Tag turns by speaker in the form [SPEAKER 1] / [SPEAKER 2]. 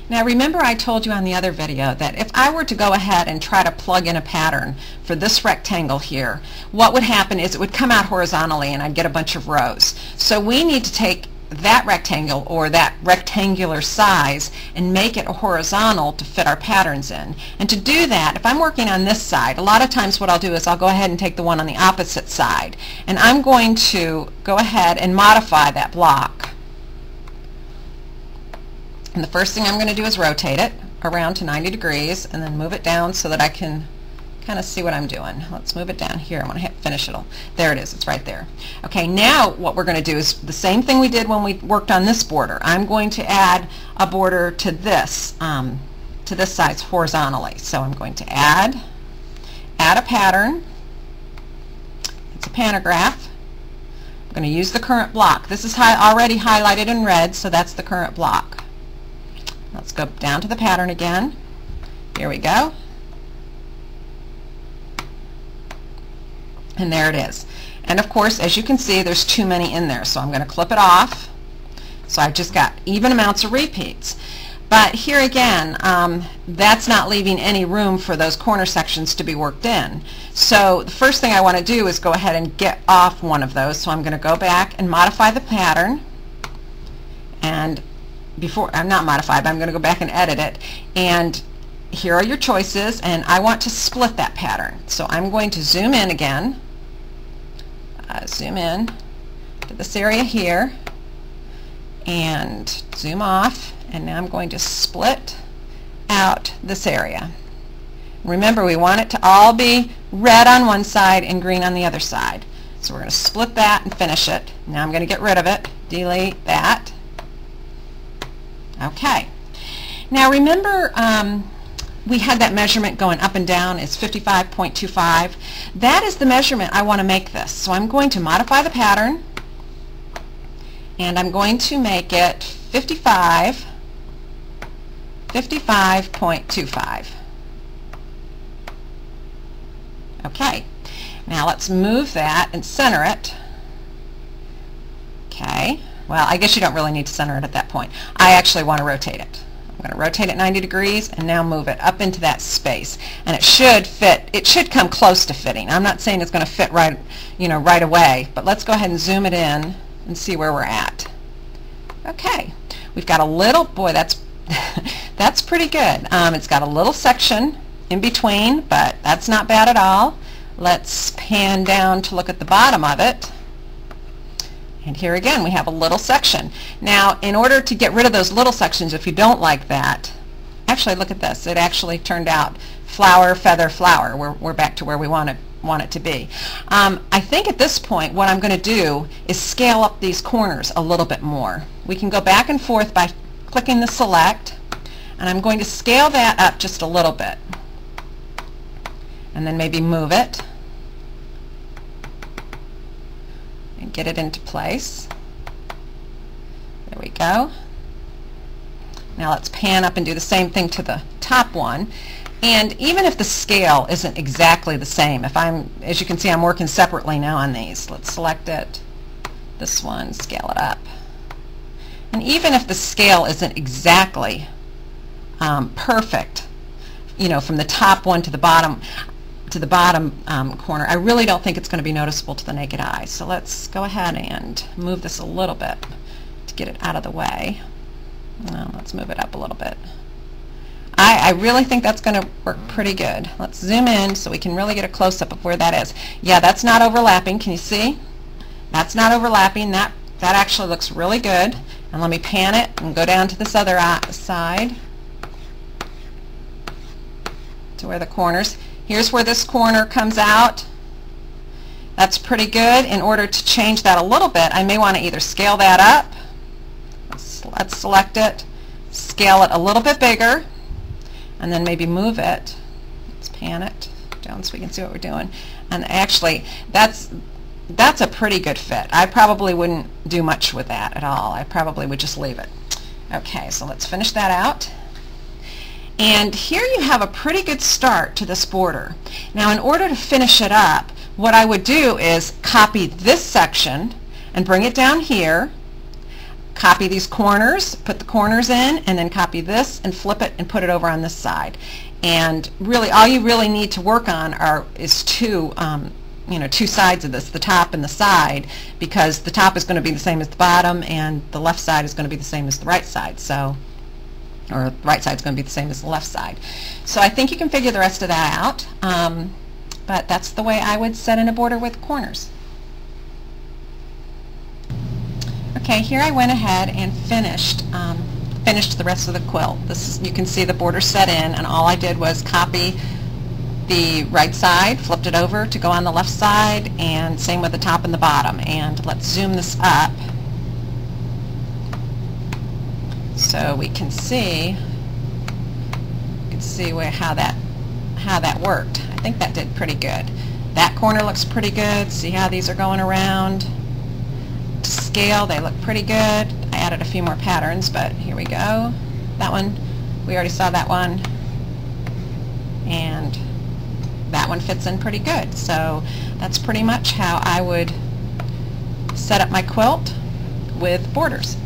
[SPEAKER 1] Now remember I told you on the other video that if I were to go ahead and try to plug in a pattern for this rectangle here, what would happen is it would come out horizontally and I'd get a bunch of rows. So we need to take that rectangle or that rectangular size and make it a horizontal to fit our patterns in. And to do that, if I'm working on this side, a lot of times what I'll do is I'll go ahead and take the one on the opposite side, and I'm going to go ahead and modify that block. And the first thing I'm going to do is rotate it around to 90 degrees and then move it down so that I can kind of see what I'm doing. Let's move it down here. I'm going to hit finish it. There it is. It's right there. Okay, now what we're going to do is the same thing we did when we worked on this border. I'm going to add a border to this size horizontally. So I'm going to add a pattern. It's a pantograph. I'm going to use the current block. This is already highlighted in red, so that's the current block. Let's go down to the pattern again. Here we go. And there it is. And of course, as you can see, there's too many in there, so I'm going to clip it off. So I've just got even amounts of repeats. But here again, that's not leaving any room for those corner sections to be worked in. So the first thing I want to do is go ahead and get off one of those. So I'm going to go back and modify the pattern. And I'm not modify, but I'm going to go back and edit it. And here are your choices, and I want to split that pattern. So I'm going to zoom in again. Zoom in to this area here and zoom off, and now I'm going to split out this area. Remember, we want it to all be red on one side and green on the other side. So we're going to split that and finish it. Now I'm going to get rid of it, delete that. Okay. Now remember we had that measurement going up and down. It's 55.25. That is the measurement I want to make this. So I'm going to modify the pattern, and I'm going to make it 55.25. Okay. Now let's move that and center it. Okay. Well, I guess you don't really need to center it at that point. I actually want to rotate it. I'm going to rotate it 90 degrees and now move it up into that space. And it should fit. It should come close to fitting. I'm not saying it's going to fit right, right away, but let's go ahead and zoom it in and see where we're at. Okay. We've got a little, boy, that's that's pretty good. It's got a little section in between, but that's not bad at all. Let's pan down to look at the bottom of it. And here again, we have a little section. Now, in order to get rid of those little sections, if you don't like that, actually, look at this. It actually turned out flower, feather, flower. We're back to where we want it to be. I think at this point, what I'm going to do is scale up these corners a little bit more. We can go back and forth by clicking the select, and I'm going to scale that up just a little bit. And then maybe move it. And get it into place. There we go. Now let's pan up and do the same thing to the top one. And even if the scale isn't exactly the same, as you can see, I'm working separately now on these. Let's select it, this one, scale it up. And even if the scale isn't exactly perfect, from the top one to the bottom, corner, I really don't think it's going to be noticeable to the naked eye. So let's go ahead and move this a little bit to get it out of the way. Let's move it up a little bit. I really think that's going to work pretty good. Let's zoom in so we can really get a close-up of where that is. Yeah, that's not overlapping. Can you see? That's not overlapping. That actually looks really good. And let me pan it and go down to this other side to where the corners. Here's where this corner comes out. That's pretty good. In order to change that a little bit, I may want to either scale that up. Let's select it, scale it a little bit bigger, and then maybe move it. Let's pan it down so we can see what we're doing. And actually, that's a pretty good fit. I probably wouldn't do much with that at all. I probably would just leave it. Okay, so let's finish that out. And here you have a pretty good start to this border. Now, in order to finish it up, what I would do is copy this section and bring it down here, copy these corners, put the corners in, and then copy this and flip it and put it over on this side. And really, all you really need to work on is two sides of this, the top and the side, because the top is going to be the same as the bottom, and the left side is going to be the same as the right side. So, or the right side is going to be the same as the left side. So I think you can figure the rest of that out. But that's the way I would set in a border with corners. Okay, here I went ahead and finished the rest of the quilt. You can see the border set in, and all I did was copy the right side, flipped it over to go on the left side, and same with the top and the bottom. And let's zoom this up so we can see how that worked. I think that did pretty good. That corner looks pretty good. See how these are going around? To scale, they look pretty good. I added a few more patterns, but here we go. That one, we already saw that one, and that one fits in pretty good. So that's pretty much how I would set up my quilt with borders.